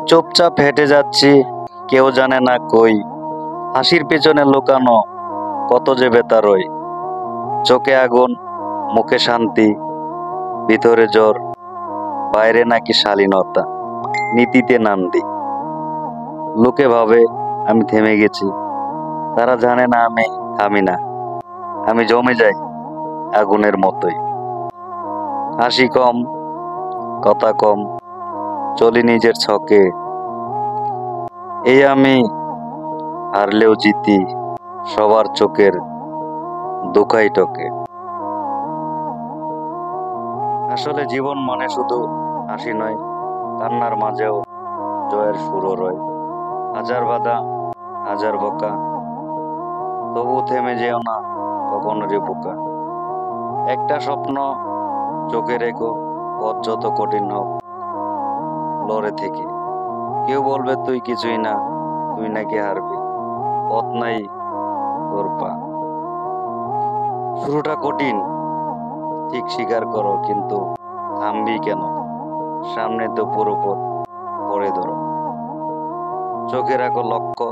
চুপচাপ হেঁটে যাচ্ছি, কেউ জানে না কই। হাসির পেছনে লুকানো কত যে বেতারই। চোখে আগুন, মুখে শান্তি, ভিতরে জ্বর, বাইরে নাকি শালীনতা, নীতিতে নান্দি। লোকে ভাবে আমি থেমে গেছি, তারা জানে না আমি থামি না। আমি জমে যাই আগুনের মতোই। হাসি কম, কথা কম, চলি নিজের ছকে। এই আমি হারলেও জিতি, সবার চোখের দুঃখাই টকে। আসলে জীবন মানে শুধু হাসি নয়, কান্নার মাঝেও জয়ের সুরও রয়। হাজার বাধা, হাজার বোকা, তবু থেমে যেও না কখনো রে বোকা। একটা স্বপ্ন চোখে রেখো, পথ যত কঠিন হোক লড়ে থেকে। কেউ বলবে তুই কিছুই না, তুই নাকি হারবি, পথ নাই তোর পা। শুরুটা কঠিন, ঠিক স্বীকার করো, কিন্তু থামবি কেন? সামনে তো পুরো পথ, পরে ধরো। চোখে রাখো লক্ষ্য,